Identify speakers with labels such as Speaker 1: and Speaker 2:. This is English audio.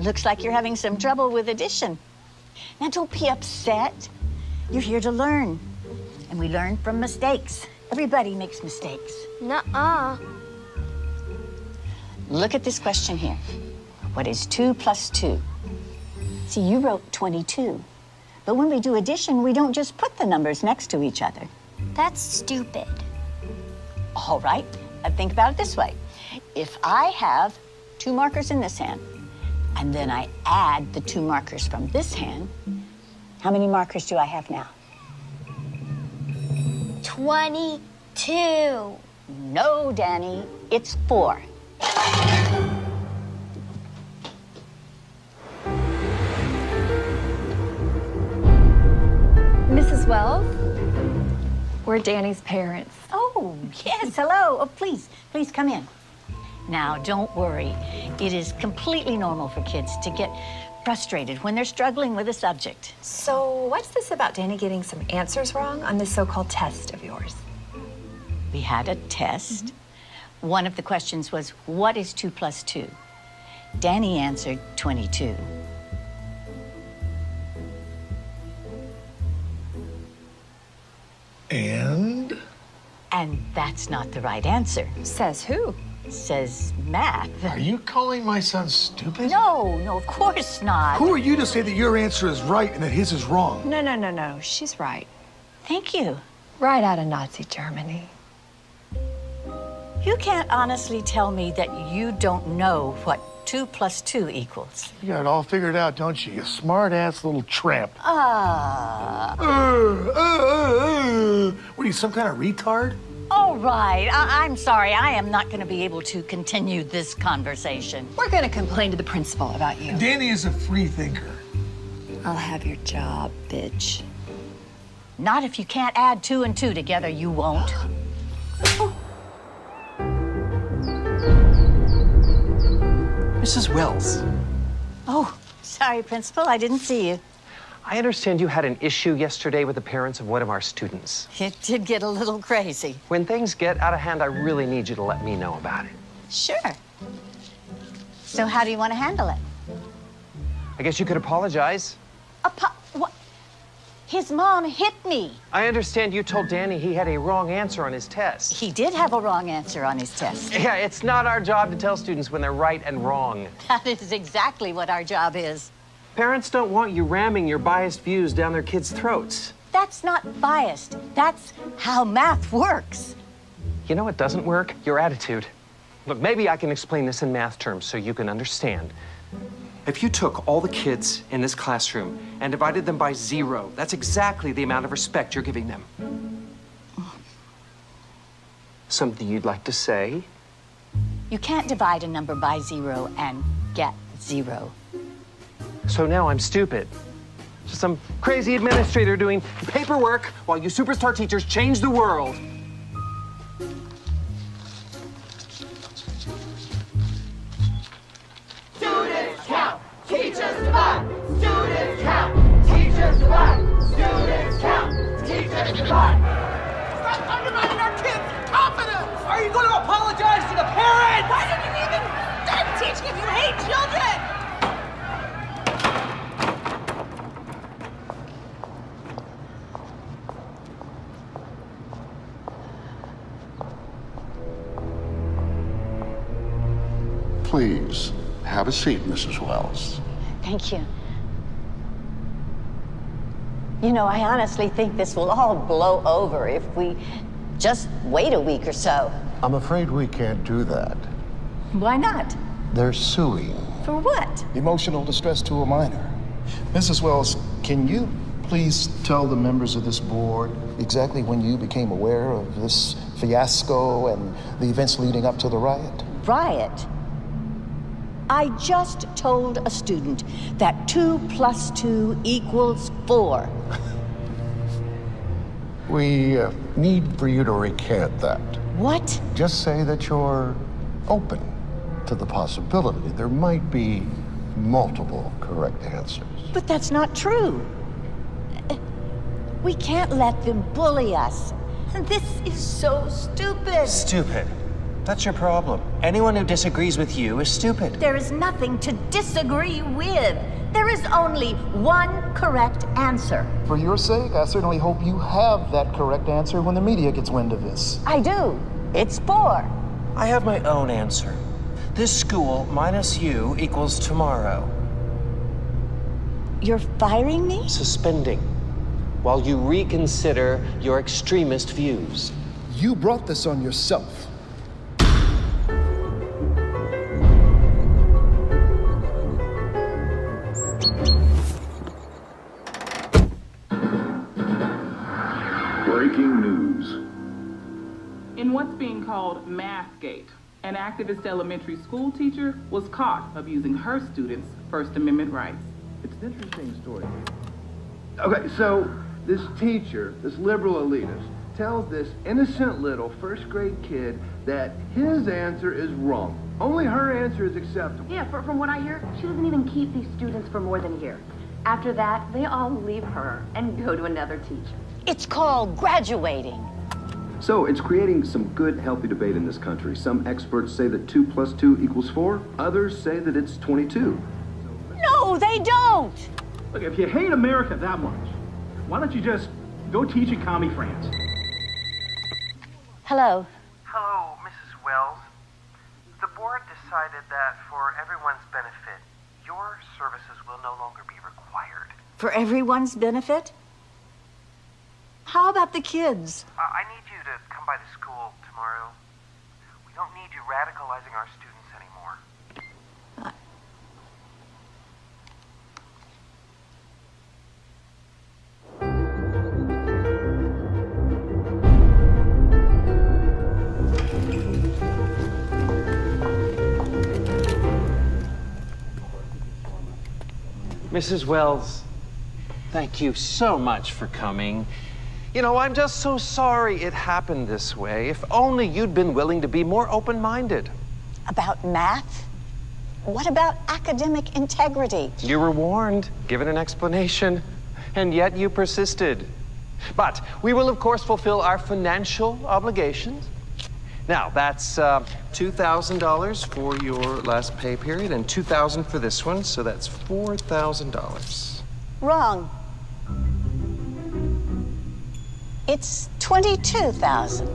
Speaker 1: Looks like you're having some trouble with addition. Now, don't be upset. You're here to learn. And we learn from mistakes. Everybody makes mistakes.
Speaker 2: Nuh-uh.
Speaker 1: Look at this question here. What is 2 plus 2? See, you wrote 22. But when we do addition, we don't just put the numbers next to each other.
Speaker 2: That's stupid.
Speaker 1: All right, think about it this way. If I have 2 markers in this hand, and then I add the 2 markers from this hand, how many markers do I have now?
Speaker 2: 22.
Speaker 1: No, Danny, it's 4.
Speaker 3: Mrs. Wells, we're Danny's parents.
Speaker 1: Oh, yes, hello. Oh, please come in. Now, don't worry. It is completely normal for kids to get frustrated when they're struggling with a subject.
Speaker 3: So what's this about Danny getting some answers wrong on this so-called test of yours?
Speaker 1: We had a test. One of the questions was, what is 2 plus 2? Danny answered 22.
Speaker 4: And?
Speaker 1: And that's not the right answer.
Speaker 3: Says who?
Speaker 1: Says math.
Speaker 4: Are you calling my son stupid?
Speaker 1: No, of course not.
Speaker 4: Who are you to say that your answer is right and that his is wrong?
Speaker 3: No. She's right.
Speaker 1: Thank you.
Speaker 3: Right out of Nazi Germany.
Speaker 1: You can't honestly tell me that you don't know what 2 plus 2 equals.
Speaker 4: You got it all figured out, don't you? You smart-ass little tramp. What are you, some kind of retard?
Speaker 1: All right, I'm sorry. I am not going to be able to continue this conversation.
Speaker 3: We're going to complain to the principal about you.
Speaker 4: Danny is a free thinker.
Speaker 3: I'll have your job, bitch.
Speaker 1: Not if you can't add 2 and 2 together, you won't.
Speaker 5: Mrs. Wells.
Speaker 1: Oh, sorry, Principal. I didn't see you.
Speaker 5: I understand you had an issue yesterday with the parents of one of our students.
Speaker 1: It did get a little crazy.
Speaker 5: When things get out of hand, I really need you to let me know about it.
Speaker 1: Sure. So how do you want to handle it?
Speaker 5: I guess you could apologize.
Speaker 1: What? His mom hit me.
Speaker 5: I understand you told Danny he had a wrong answer on his test.
Speaker 1: He did have a wrong answer on his test.
Speaker 5: Yeah, it's not our job to tell students when they're right and wrong.
Speaker 1: That is exactly what our job is.
Speaker 5: Parents don't want you ramming your biased views down their kids' throats.
Speaker 1: That's not biased. That's how math works.
Speaker 5: You know what doesn't work? Your attitude. Look, maybe I can explain this in math terms so you can understand. If you took all the kids in this classroom and divided them by 0, that's exactly the amount of respect you're giving them. Something you'd like to say?
Speaker 1: You can't divide a number by 0 and get 0.
Speaker 5: So now I'm stupid. Just some crazy administrator doing paperwork while you superstar teachers change the world.
Speaker 6: Students count, teachers divide. Students count, teachers divide. Students count, teachers divide. Stop undermining our kids' confidence! Are you going to apologize to the parents? Why did you even start teaching if you hate children?
Speaker 7: Please, have a seat, Mrs. Wells.
Speaker 1: Thank you. You know, I honestly think this will all blow over if we just wait a week or so.
Speaker 7: I'm afraid we can't do that.
Speaker 1: Why not?
Speaker 7: They're suing.
Speaker 1: For what?
Speaker 8: Emotional distress to a minor. Mrs. Wells, can you please tell the members of this board exactly when you became aware of this fiasco and the events leading up to the riot?
Speaker 1: Riot? I just told a student that 2 plus 2 equals 4.
Speaker 7: We need for you to recant that.
Speaker 1: What?
Speaker 7: Just say that you're open to the possibility there might be multiple correct answers.
Speaker 1: But that's not true. We can't let them bully us. This is so stupid.
Speaker 5: Stupid.
Speaker 9: That's your problem. Anyone who disagrees with you is stupid.
Speaker 10: There is nothing to disagree with. There is only one correct answer.
Speaker 8: For your sake, I certainly hope you have that correct answer when the media gets wind of this.
Speaker 1: I do. It's 4.
Speaker 9: I have my own answer. This school minus you equals tomorrow.
Speaker 1: You're firing me?
Speaker 9: Suspending, while you reconsider your extremist views.
Speaker 8: You brought this on yourself.
Speaker 11: Breaking news.
Speaker 12: In what's being called Mathgate, an activist elementary school teacher was caught abusing her students' First Amendment rights.
Speaker 4: It's an interesting story. Okay, so this teacher, this liberal elitist, tells this innocent little first-grade kid that his answer is wrong. Only her answer is acceptable.
Speaker 13: Yeah, from what I hear, she doesn't even keep these students for more than a year. After that, they all leave her and go to another teacher.
Speaker 1: It's called graduating.
Speaker 11: So it's creating some good, healthy debate in this country. Some experts say that 2 + 2 = 4. Others say that it's 22.
Speaker 1: No, they don't.
Speaker 14: Look, if you hate America that much, why don't you just go teach in commie France?
Speaker 1: Hello.
Speaker 15: Hello, Mrs. Wells. The board decided that for everyone's benefit, your services will no longer be required.
Speaker 1: For everyone's benefit? How about the kids?
Speaker 15: I need you to come by the school tomorrow. We don't need you radicalizing our students anymore.
Speaker 5: Mrs. Wells, thank you so much for coming. You know, I'm just so sorry it happened this way. If only you'd been willing to be more open-minded.
Speaker 1: About math? What about academic integrity?
Speaker 5: You were warned, given an explanation, and yet you persisted. But we will, of course, fulfill our financial obligations. Now, that's $2,000 for your last pay period and $2,000 for this one, so that's $4,000.
Speaker 1: Wrong. It's 22,000.